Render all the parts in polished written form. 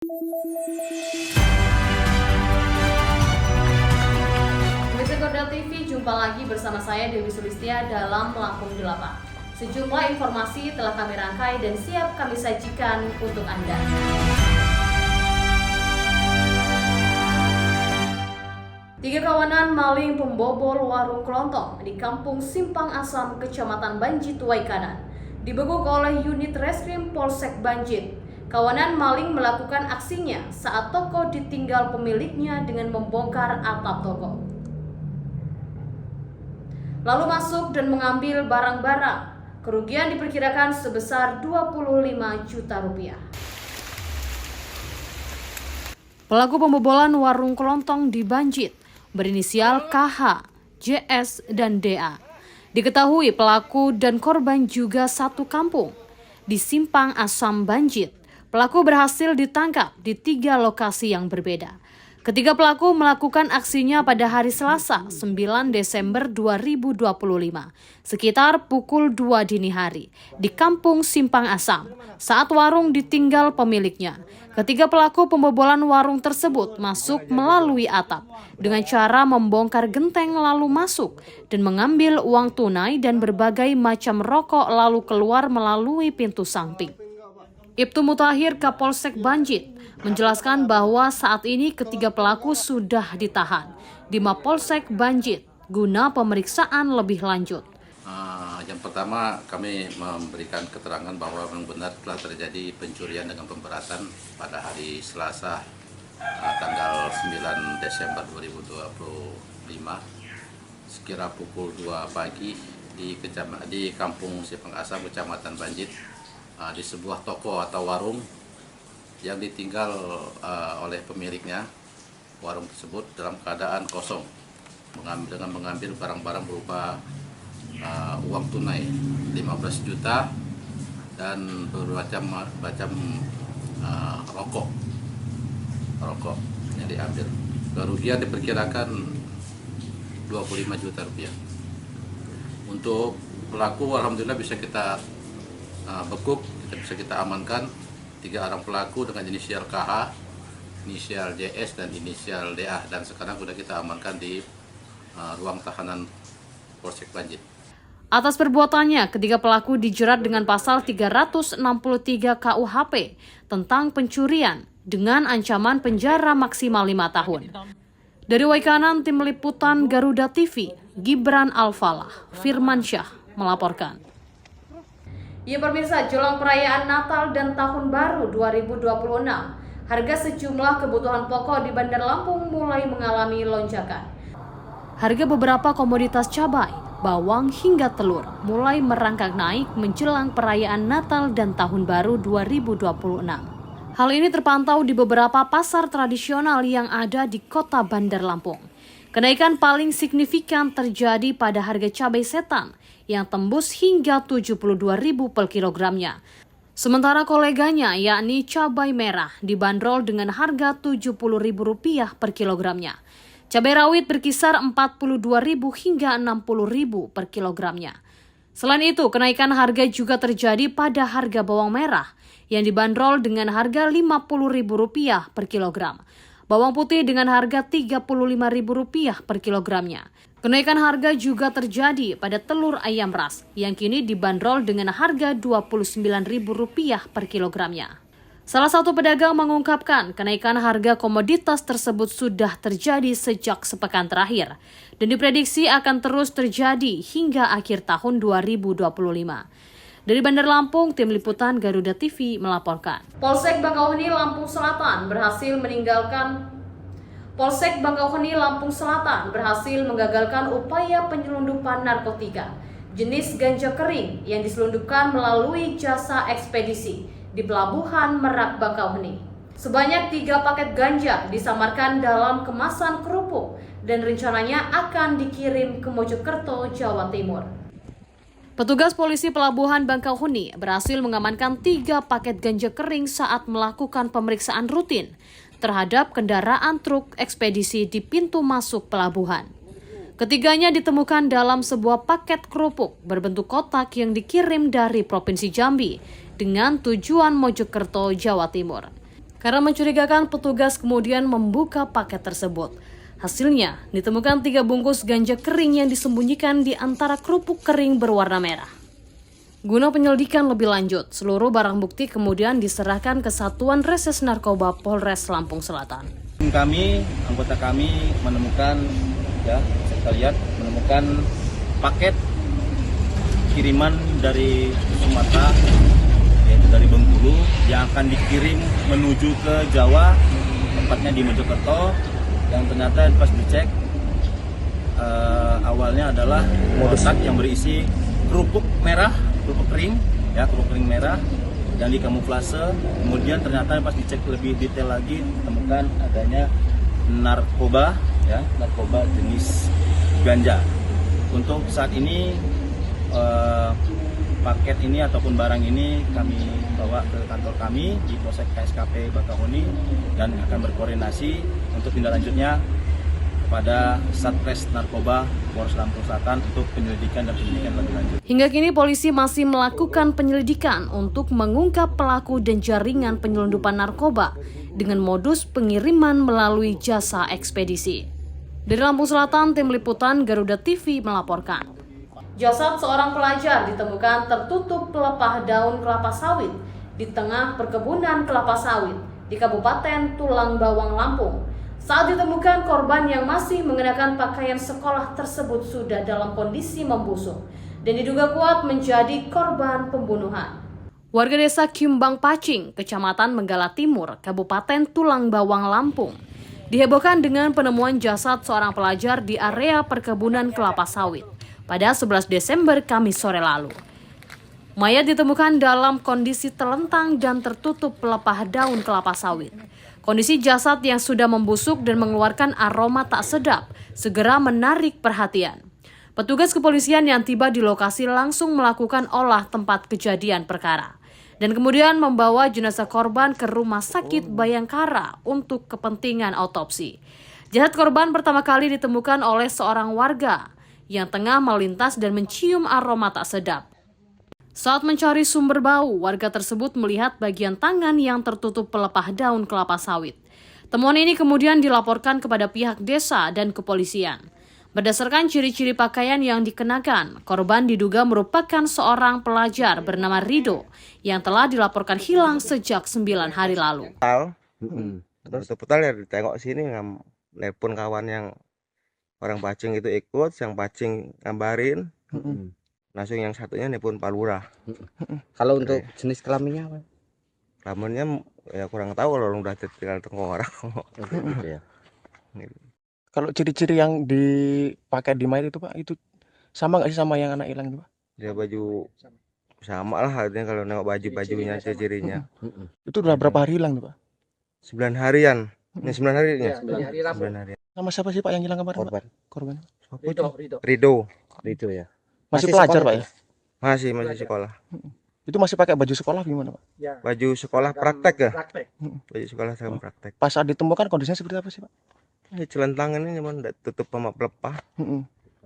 Pemirsa Gordel TV, jumpa lagi bersama saya Dewi Sulistia dalam Lampung 8. Sejumlah informasi telah kami rangkai dan siap kami sajikan untuk Anda. Tiga kawanan maling pembobol warung kelontong di Kampung Simpang Asam, Kecamatan Banjit, Waikanan, dibekuk oleh unit reskrim Polsek Banjit. Kawanan maling melakukan aksinya saat toko ditinggal pemiliknya dengan membongkar atap toko, lalu masuk dan mengambil barang-barang. Kerugian diperkirakan sebesar 25 juta rupiah. Pelaku pembobolan warung kelontong di Banjit berinisial KH, JS, dan DA. Diketahui pelaku dan korban juga satu kampung. Di Simpang Asam Banjit, pelaku berhasil ditangkap di 3 lokasi yang berbeda. Ketiga pelaku melakukan aksinya pada hari Selasa, 9 Desember 2025, sekitar pukul 2 dini hari, di Kampung Simpang Asam, saat warung ditinggal pemiliknya. Ketiga pelaku pembobolan warung tersebut masuk melalui atap, dengan cara membongkar genteng lalu masuk, dan mengambil uang tunai dan berbagai macam rokok lalu keluar melalui pintu samping. Ibtu Mutahir Kapolsek Banjit menjelaskan bahwa saat ini ketiga pelaku sudah ditahan di Mapolsek Banjit guna pemeriksaan lebih lanjut. Yang pertama, kami memberikan keterangan bahwa benar telah terjadi pencurian dengan pemberatan pada hari Selasa tanggal 9 Desember 2025 sekira pukul 2 pagi di Kampung Simpang Asam, Kecamatan Banjit, di sebuah toko atau warung yang ditinggal oleh pemiliknya. Warung tersebut dalam keadaan kosong dengan mengambil barang-barang berupa uang tunai 15 juta dan bermacam rokok yang diambil. Kerugian diperkirakan 25 juta rupiah. Untuk pelaku alhamdulillah bisa kita bekuk, bisa kita amankan 3 orang pelaku dengan inisial KH, inisial JS, dan inisial DA, dan sekarang sudah kita amankan di ruang tahanan Polsek Banjit. Atas perbuatannya, ketiga pelaku dijerat dengan pasal 363 KUHP tentang pencurian dengan ancaman penjara maksimal 5 tahun. Dari Waikanan, Tim Liputan Garuda TV, Gibran Alfalah, Firmansyah melaporkan. Ya pemirsa, jelang perayaan Natal dan Tahun Baru 2026, harga sejumlah kebutuhan pokok di Bandar Lampung mulai mengalami lonjakan. Harga beberapa komoditas cabai, bawang hingga telur mulai merangkak naik menjelang perayaan Natal dan Tahun Baru 2026. Hal ini terpantau di beberapa pasar tradisional yang ada di kota Bandar Lampung. Kenaikan paling signifikan terjadi pada harga cabai setan yang tembus hingga Rp72.000 per kilogramnya. Sementara koleganya yakni cabai merah dibanderol dengan harga Rp70.000 per kilogramnya. Cabai rawit berkisar Rp42.000 hingga Rp60.000 per kilogramnya. Selain itu, kenaikan harga juga terjadi pada harga bawang merah yang dibanderol dengan harga Rp50.000 per kilogram. Bawang putih dengan harga Rp35.000 per kilogramnya. Kenaikan harga juga terjadi pada telur ayam ras yang kini dibanderol dengan harga Rp29.000 per kilogramnya. Salah satu pedagang mengungkapkan kenaikan harga komoditas tersebut sudah terjadi sejak sepekan terakhir dan diprediksi akan terus terjadi hingga akhir tahun 2025. Dari Bandar Lampung, Tim Liputan Garuda TV melaporkan. Polsek Bakauheni Lampung Selatan berhasil menggagalkan upaya penyelundupan narkotika jenis ganja kering yang diselundupkan melalui jasa ekspedisi di Pelabuhan Merak Bakauheni. Sebanyak 3 paket ganja disamarkan dalam kemasan kerupuk dan rencananya akan dikirim ke Mojokerto, Jawa Timur. Petugas polisi Pelabuhan Bakauheni berhasil mengamankan 3 paket ganja kering saat melakukan pemeriksaan rutin terhadap kendaraan truk ekspedisi di pintu masuk pelabuhan. Ketiganya ditemukan dalam sebuah paket kerupuk berbentuk kotak yang dikirim dari Provinsi Jambi dengan tujuan Mojokerto, Jawa Timur. Karena mencurigakan, petugas kemudian membuka paket tersebut. Hasilnya, ditemukan 3 bungkus ganja kering yang disembunyikan di antara kerupuk kering berwarna merah. Guna penyelidikan lebih lanjut, seluruh barang bukti kemudian diserahkan ke Satuan Reses Narkoba Polres Lampung Selatan. Anggota kami menemukan, kita lihat, menemukan paket kiriman dari Sumatera, yaitu dari Bengkulu, yang akan dikirim menuju ke Jawa, tempatnya di Mojokerto, yang ternyata pas dicek awalnya adalah kotak yang berisi kerupuk merah, kerupuk kering merah yang dikamuflase. Kemudian ternyata pas dicek lebih detail lagi ditemukan adanya narkoba jenis ganja. Untuk saat ini paket ini ataupun barang ini kami bawa ke kantor kami di Polsek KSKP Bakahuni dan akan berkoordinasi untuk tindak lanjutnya kepada Satres Narkoba Polres Lampung Selatan untuk penyelidikan dan penyidikan lebih lanjut. Hingga kini polisi masih melakukan penyelidikan untuk mengungkap pelaku dan jaringan penyelundupan narkoba dengan modus pengiriman melalui jasa ekspedisi. Dari Lampung Selatan, tim liputan Garuda TV melaporkan. Jasad seorang pelajar ditemukan tertutup pelepah daun kelapa sawit di tengah perkebunan kelapa sawit di Kabupaten Tulang Bawang, Lampung. Saat ditemukan, korban yang masih mengenakan pakaian sekolah tersebut sudah dalam kondisi membusuk dan diduga kuat menjadi korban pembunuhan. Warga desa Kiumbang Pacing, Kecamatan Menggala Timur, Kabupaten Tulang Bawang, Lampung, dihebohkan dengan penemuan jasad seorang pelajar di area perkebunan kelapa sawit pada 11 Desember Kamis sore lalu. Mayat ditemukan dalam kondisi terlentang dan tertutup pelepah daun kelapa sawit. Kondisi jasad yang sudah membusuk dan mengeluarkan aroma tak sedap segera menarik perhatian. Petugas kepolisian yang tiba di lokasi langsung melakukan olah tempat kejadian perkara dan kemudian membawa jenazah korban ke Rumah Sakit Bayangkara untuk kepentingan autopsi. Jasad korban pertama kali ditemukan oleh seorang warga yang tengah melintas dan mencium aroma tak sedap. Saat mencari sumber bau, warga tersebut melihat bagian tangan yang tertutup pelepah daun kelapa sawit. Temuan ini kemudian dilaporkan kepada pihak desa dan kepolisian. Berdasarkan ciri-ciri pakaian yang dikenakan, korban diduga merupakan seorang pelajar bernama Rido yang telah dilaporkan hilang sejak 9 hari lalu. Terus putar ya ditengok sini, nelpon kawan yang orang Pacing itu ikut, yang Pacing gambarin, langsung yang satunya nelpon Pak Lurah. Kalau untuk jenis kelaminnya apa? Kelaminnya ya kurang tahu, kalau udah tinggal tengkorak. Ya. Kalau ciri-ciri yang dipakai di mayat itu Pak, itu sama nggak sih sama yang anak hilang itu Pak? Dia baju sama lah, artinya kalau nengok baju-bajunya, ciri-cirinya. Itu udah berapa hari hilang tuh Pak? 9 harian. Ini 9 hari ya? 9 hari. Sama siapa sih Pak yang hilang kemarin Korban. Pak? Korban. Rido. Itu ya. Masih pelajar Pak ya? Masih sekolah. Itu masih pakai baju sekolah gimana Pak? Baju sekolah praktek ya? Baju sekolah seragam praktek. Pas saat ditemukan kondisinya seperti apa sih Pak? Ini celentang ini cuman udah tutup sama pelepah.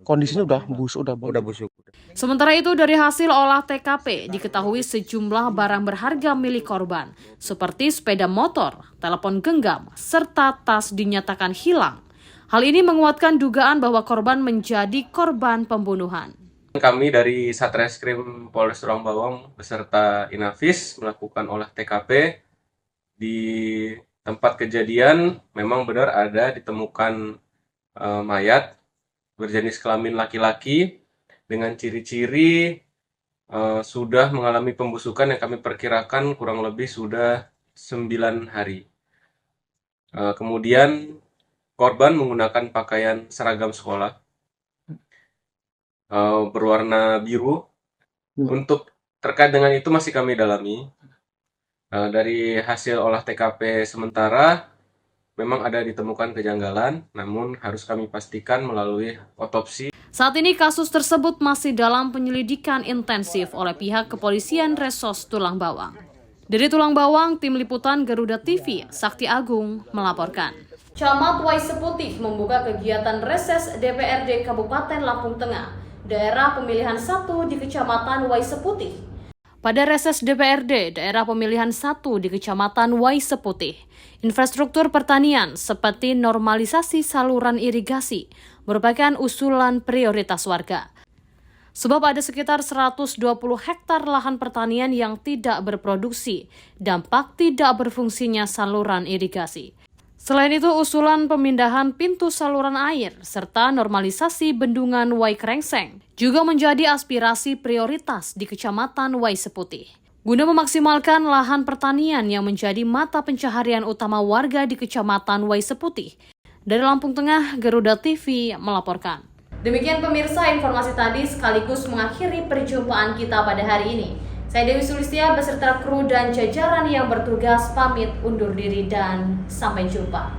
Kondisinya udah busuk, udah busuk. Sementara itu, dari hasil olah TKP diketahui sejumlah barang berharga milik korban seperti sepeda motor, telepon genggam, serta tas dinyatakan hilang. Hal ini menguatkan dugaan bahwa korban menjadi korban pembunuhan. Kami dari Satreskrim Polres Tulang Bawang beserta Inavis melakukan olah TKP di tempat kejadian. Memang benar ada ditemukan mayat berjenis kelamin laki-laki dengan ciri-ciri sudah mengalami pembusukan yang kami perkirakan kurang lebih sudah 9 hari. Kemudian korban menggunakan pakaian seragam sekolah berwarna biru. Untuk terkait dengan itu masih kami dalami. Dari hasil olah TKP sementara memang ada ditemukan kejanggalan, namun harus kami pastikan melalui otopsi. Saat ini kasus tersebut masih dalam penyelidikan intensif oleh pihak kepolisian Resos Tulang Bawang. Dari Tulang Bawang, tim liputan Garuda TV, Sakti Agung melaporkan. Camat Waiseputih membuka kegiatan reses DPRD Kabupaten Lampung Tengah, daerah pemilihan 1 di Kecamatan Waiseputih. Pada reses DPRD daerah pemilihan 1 di Kecamatan Wai Seputih, infrastruktur pertanian seperti normalisasi saluran irigasi merupakan usulan prioritas warga. Sebab ada sekitar 120 hektar lahan pertanian yang tidak berproduksi, dampak tidak berfungsinya saluran irigasi. Selain itu, usulan pemindahan pintu saluran air serta normalisasi bendungan Wai Krengseng juga menjadi aspirasi prioritas di Kecamatan Wai Seputih. Guna memaksimalkan lahan pertanian yang menjadi mata pencaharian utama warga di Kecamatan Wai Seputih. Dari Lampung Tengah, Garuda TV melaporkan. Demikian pemirsa, informasi tadi sekaligus mengakhiri perjumpaan kita pada hari ini. Saya Dewi Sulistia beserta kru dan jajaran yang bertugas pamit undur diri dan sampai jumpa.